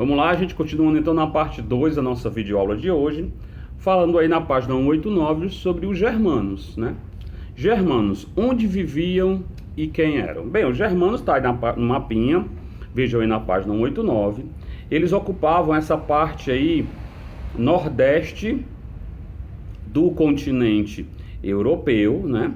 Vamos lá, a gente continuando então na parte 2 da nossa videoaula de hoje, falando aí na página 189 sobre os germanos, né? Germanos, onde viviam e quem eram? Bem, os germanos está aí no mapinha, vejam aí na página 189. Eles ocupavam essa parte aí nordeste do continente europeu, né?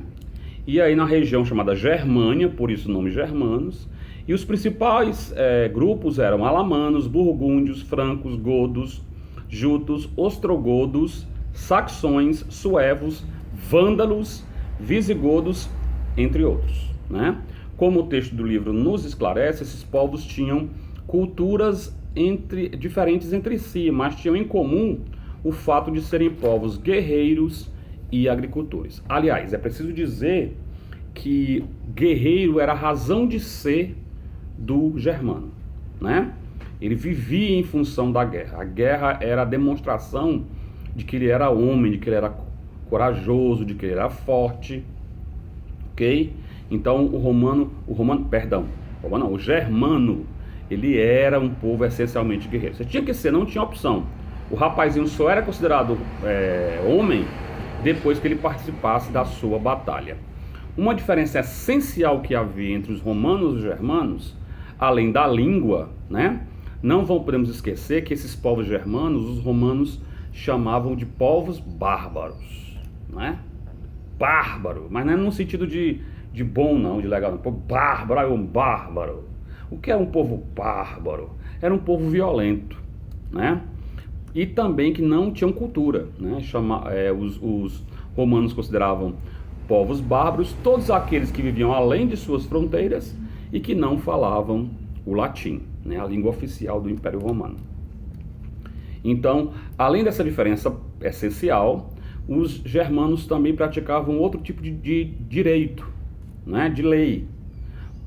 E aí na região chamada Germânia, por isso o nome germanos. E os principais grupos eram alamanos, burgúndios, francos, godos, jutos, ostrogodos, saxões, suevos, vândalos, visigodos, entre outros, né? Como o texto do livro nos esclarece, esses povos tinham culturas diferentes entre si, mas tinham em comum o fato de serem povos guerreiros e agricultores. Aliás, é preciso dizer que guerreiro era a razão de ser do germano, né? Ele vivia em função da guerra. A guerra era a demonstração de que ele era homem, de que ele era corajoso, de que ele era forte, ok? Então o germano, ele era um povo essencialmente guerreiro. Você tinha que ser, não tinha opção. O rapazinho só era considerado homem depois que ele participasse da sua batalha. Uma diferença essencial que havia entre os romanos e os germanos, além da língua, né? Não podemos esquecer que esses povos germanos, os romanos chamavam de povos bárbaros, né? Bárbaro, mas não é no sentido de bom não, de legal não. Povo bárbaro, é um bárbaro. O que é um povo bárbaro? Era um povo violento, né? E também que não tinham cultura, né? Os romanos consideravam povos bárbaros todos aqueles que viviam além de suas fronteiras e que não falavam o latim, né? A língua oficial do Império Romano. Então, além dessa diferença essencial, os germanos também praticavam outro tipo de direito, né? De lei.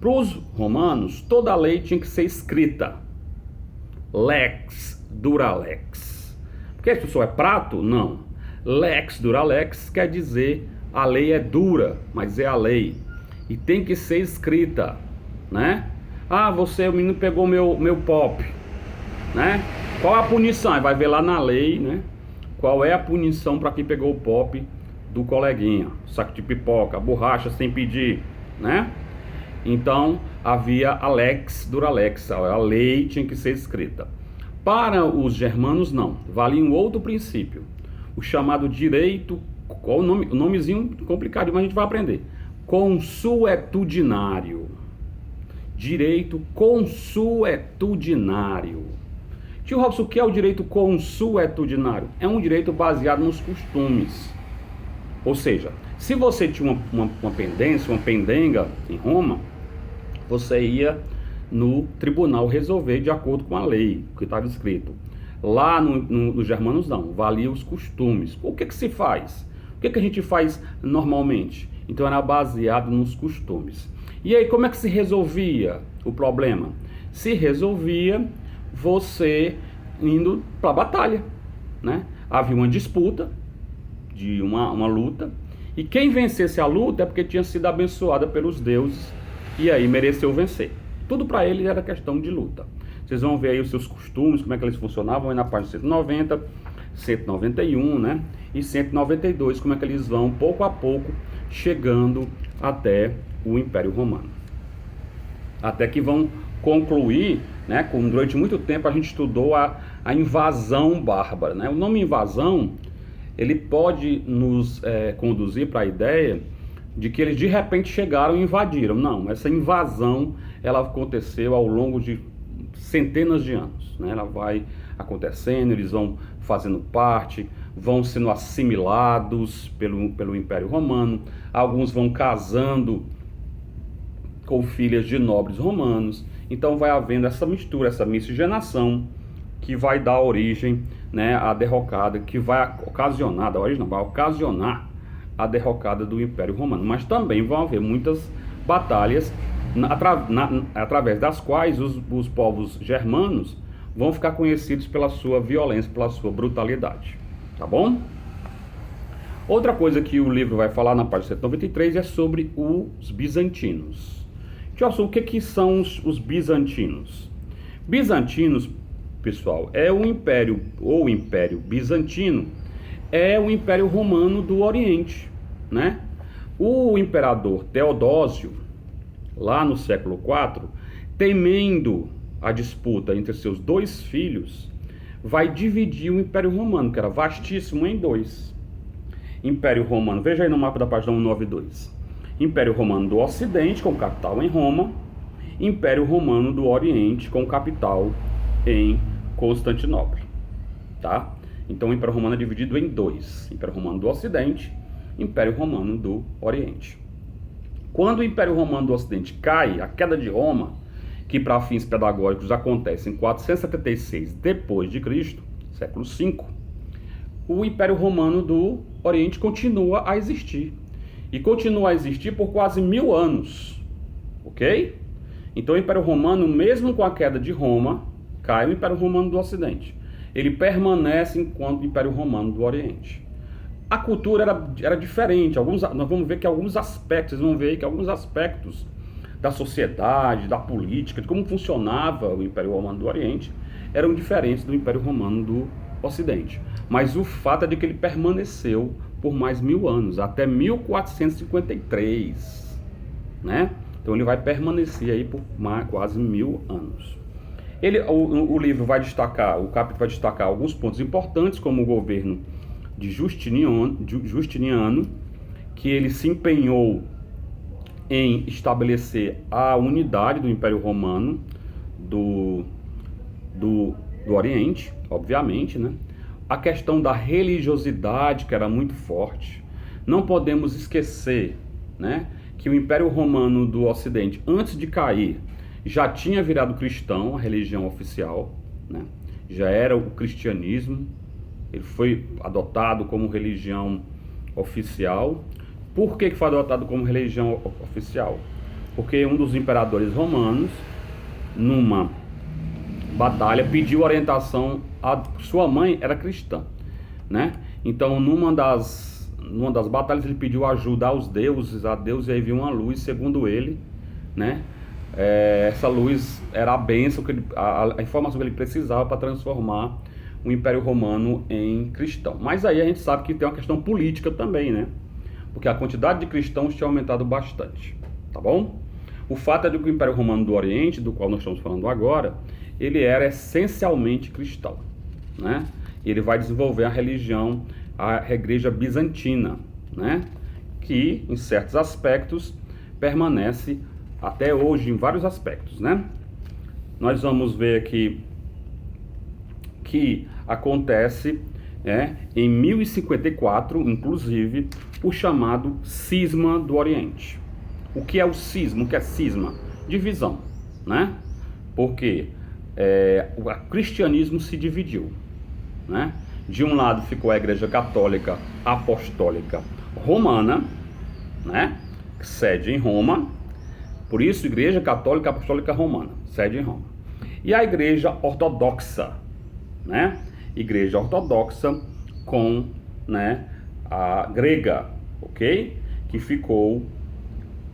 Para os romanos, toda a lei tinha que ser escrita. Lex duralex. Porque isso só é prato? Não. Lex duralex quer dizer a lei é dura, mas é a lei. E tem que ser escrita, né? Ah, o menino pegou meu pop, né? Qual a punição? Aí vai ver lá na lei, né? Qual é a punição para quem pegou o pop do coleguinha? Saco de pipoca, borracha sem pedir, né? Então havia a lex duralex, a lei tinha que ser escrita. Para os germanos não, valia um outro princípio, o chamado direito, qual o nome? O nomezinho complicado, mas a gente vai aprender. Consuetudinário. Direito consuetudinário. Tio Robson, o que é o direito consuetudinário? É um direito baseado nos costumes. Ou seja, se você tinha uma pendência, uma pendenga em Roma, você ia no tribunal resolver de acordo com a lei, que estava escrito. Lá nos germanos não, valia os costumes. O que se faz? O que a gente faz normalmente? Então era baseado nos costumes. E aí, como é que se resolvia o problema? Se resolvia você indo para a batalha, né? Havia uma disputa, de uma luta, e quem vencesse a luta é porque tinha sido abençoada pelos deuses e aí mereceu vencer. Tudo para eles era questão de luta. Vocês vão ver aí os seus costumes, como é que eles funcionavam aí na página 190, 191, né? E 192, como é que eles vão pouco a pouco chegando até o Império Romano. Até que vão concluir, né? Durante muito tempo a gente estudou a invasão bárbara, né? O nome invasão, ele pode nos conduzir para a ideia de que eles de repente chegaram e invadiram. Não, essa invasão ela aconteceu ao longo de centenas de anos, né? Ela vai acontecendo, eles vão fazendo parte, vão sendo assimilados pelo Império Romano, alguns vão casando com filhas de nobres romanos, então vai havendo essa mistura, essa miscigenação que vai dar origem, né, à derrocada, que vai ocasionar, vai ocasionar a derrocada do Império Romano. Mas também vão haver muitas batalhas através das quais os povos germanos vão ficar conhecidos pela sua violência, pela sua brutalidade. Tá bom? Outra coisa que o livro vai falar na página 193 é sobre os bizantinos. Tio, o que são os bizantinos? Bizantinos, pessoal, é o Império, ou o Império Bizantino, é o Império Romano do Oriente, né? O imperador Teodósio, lá no século IV, temendo a disputa entre seus dois filhos, vai dividir o Império Romano, que era vastíssimo, em dois. Império Romano, veja aí no mapa da página 192. Império Romano do Ocidente, com capital em Roma. Império Romano do Oriente, com capital em Constantinopla. Tá? Então o Império Romano é dividido em dois. Império Romano do Ocidente, Império Romano do Oriente. Quando o Império Romano do Ocidente cai, a queda de Roma, que para fins pedagógicos acontece em 476 depois de Cristo, século V, o Império Romano do Oriente continua a existir. E continua a existir por quase 1000 anos. Ok? Então o Império Romano, mesmo com a queda de Roma, cai o Império Romano do Ocidente. Ele permanece enquanto Império Romano do Oriente. A cultura era diferente. Nós vamos ver que alguns aspectos, vocês vão ver que alguns aspectos da sociedade, da política, de como funcionava o Império Romano do Oriente, eram diferentes do Império Romano do Ocidente. Mas o fato é de que ele permaneceu por mais 1000 anos, até 1453, né? Então ele vai permanecer aí por quase 1000 anos. O livro vai destacar, o capítulo vai destacar alguns pontos importantes, como o governo de Justiniano, que ele se empenhou em estabelecer a unidade do Império Romano do Oriente, obviamente, né? A questão da religiosidade, que era muito forte. Não podemos esquecer, né, que o Império Romano do Ocidente, antes de cair, já tinha virado cristão, a religião oficial, né? Já era o cristianismo. Ele foi adotado como religião oficial. Por que foi adotado como religião oficial? Porque um dos imperadores romanos, numa batalha, pediu orientação. A sua mãe era cristã, né? Então, numa das batalhas, ele pediu ajuda aos deuses, a Deus, e aí viu uma luz, segundo ele, né? Essa luz era a bênção, a informação que ele precisava para transformar o Império Romano em cristão. Mas aí a gente sabe que tem uma questão política também, né? Porque a quantidade de cristãos tinha aumentado bastante, tá bom? O fato é de que o Império Romano do Oriente, do qual nós estamos falando agora, ele era essencialmente cristão, né? Ele vai desenvolver a religião, a igreja bizantina, né? Que, em certos aspectos, permanece até hoje em vários aspectos, né? Nós vamos ver aqui que acontece em 1054, inclusive, o chamado Cisma do Oriente. O que é o cisma? O que é cisma? Divisão, né? Porque o cristianismo se dividiu, né? De um lado ficou a Igreja Católica Apostólica Romana, né? Sede em Roma. Por isso, Igreja Católica Apostólica Romana, sede em Roma. E a Igreja Ortodoxa, né? Igreja Ortodoxa com, né, a grega, ok? Que ficou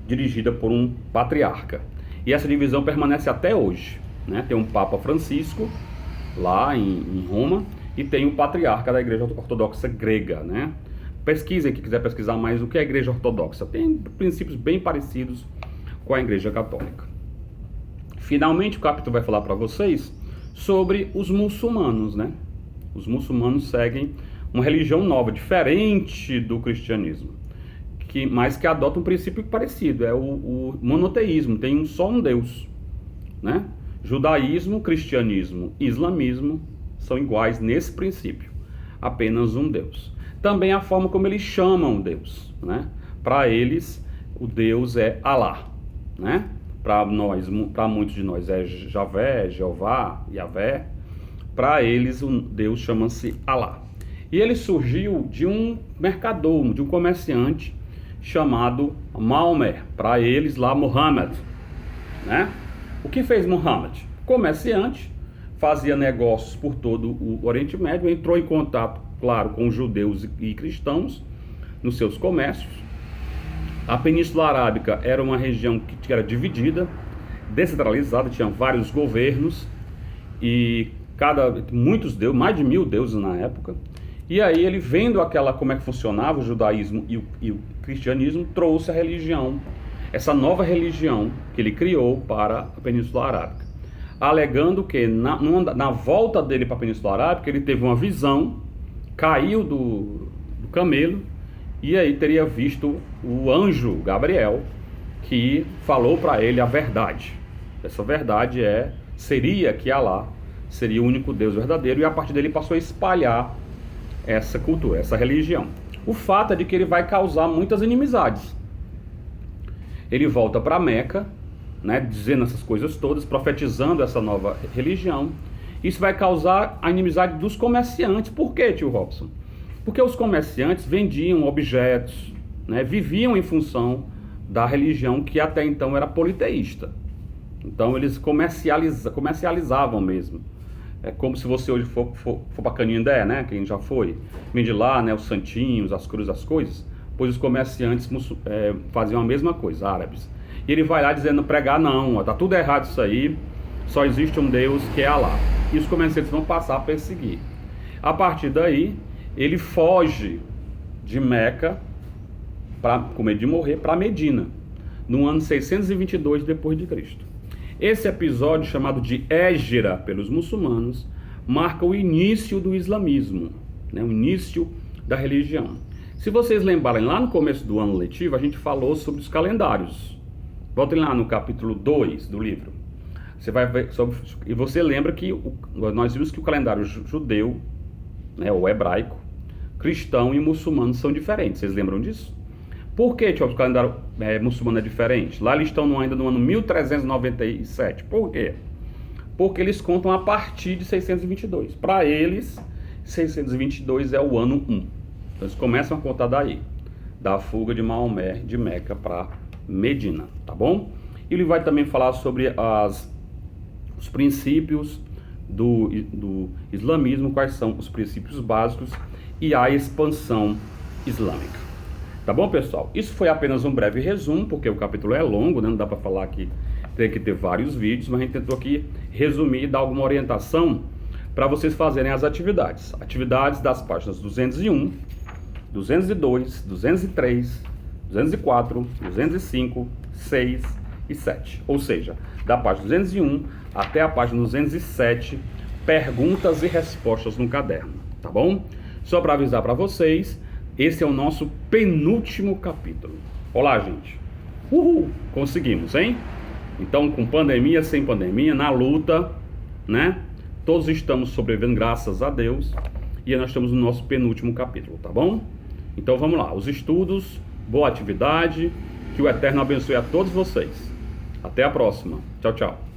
dirigida por um patriarca. E essa divisão permanece até hoje, né? Tem um Papa Francisco lá em Roma e tem o patriarca da Igreja Ortodoxa grega, né? Pesquisem, quem quiser pesquisar mais o que é a Igreja Ortodoxa. Tem princípios bem parecidos com a Igreja Católica. Finalmente, o capítulo vai falar para vocês sobre os muçulmanos, né? Os muçulmanos seguem uma religião nova, diferente do cristianismo, mas que adota um princípio parecido, é o monoteísmo, tem só um Deus, né? Judaísmo, cristianismo e islamismo são iguais nesse princípio, apenas um Deus. Também a forma como eles chamam Deus, né? Para eles, o Deus é Alá, né? Para muitos de nós é Javé, Jeová, Yavé. Para eles, o Deus chama-se Alá. E ele surgiu de um mercador, de um comerciante chamado Maomé. Para eles, lá, Muhammad, né? O que fez Muhammad? Comerciante, fazia negócios por todo o Oriente Médio, entrou em contato, claro, com judeus e cristãos nos seus comércios. A Península Arábica era uma região que era dividida, descentralizada, tinha vários governos, e muitos deuses, mais de 1000 deuses na época. E aí ele, vendo como é que funcionava o judaísmo e o cristianismo, trouxe a religião, essa nova religião que ele criou para a Península Arábica, alegando que na volta dele para a Península Arábica ele teve uma visão, caiu do camelo e aí teria visto o anjo Gabriel, que falou para ele a verdade. Essa verdade seria que Alá seria o único Deus verdadeiro, e a partir dele passou a espalhar essa cultura, essa religião. O fato é de que ele vai causar muitas inimizades. Ele volta para Meca, né, dizendo essas coisas todas, profetizando essa nova religião. Isso vai causar a inimizade dos comerciantes. Por quê, tio Robson? Porque os comerciantes vendiam objetos, né, viviam em função da religião que até então era politeísta. Então eles comercializavam mesmo. É como se você hoje for para Canindé, né? Quem já foi, vende lá, né? Os santinhos, as cruzes, as coisas. Pois os comerciantes faziam a mesma coisa, árabes. E ele vai lá dizendo, pregar, não, tá tudo errado isso aí, só existe um Deus que é Alá. E os comerciantes vão passar a perseguir. A partir daí, ele foge de Meca, com medo de morrer, para Medina, no ano 622 depois de Cristo. Esse episódio, chamado de Hégira pelos muçulmanos, marca o início do islamismo, né? O início da religião. Se vocês lembrarem, lá no começo do ano letivo, a gente falou sobre os calendários. Voltem lá no capítulo 2 do livro. Você vai ver e você lembra que nós vimos que o calendário judeu, né, ou hebraico, cristão e muçulmano são diferentes. Vocês lembram disso? Por que o calendário muçulmano é diferente? Lá eles estão ainda no ano 1397. Por quê? Porque eles contam a partir de 622. Para eles, 622 é o ano 1. Então eles começam a contar daí, da fuga de Maomé de Meca para Medina, tá bom? Ele vai também falar sobre os princípios do islamismo, quais são os princípios básicos e a expansão islâmica. Tá bom, pessoal? Isso foi apenas um breve resumo, porque o capítulo é longo, né? Não dá para falar que tem que ter vários vídeos, mas a gente tentou aqui resumir e dar alguma orientação para vocês fazerem as atividades. Atividades das páginas 201, 202, 203, 204, 205, 6 e 7. Ou seja, da página 201 até a página 207, perguntas e respostas no caderno, tá bom? Só para avisar para vocês, esse é o nosso penúltimo capítulo. Olá, gente. Uhul! Conseguimos, hein? Então, com pandemia, sem pandemia, na luta, né? Todos estamos sobrevivendo, graças a Deus. E nós estamos no nosso penúltimo capítulo, tá bom? Então, vamos lá. Os estudos, boa atividade. Que o Eterno abençoe a todos vocês. Até a próxima. Tchau, tchau.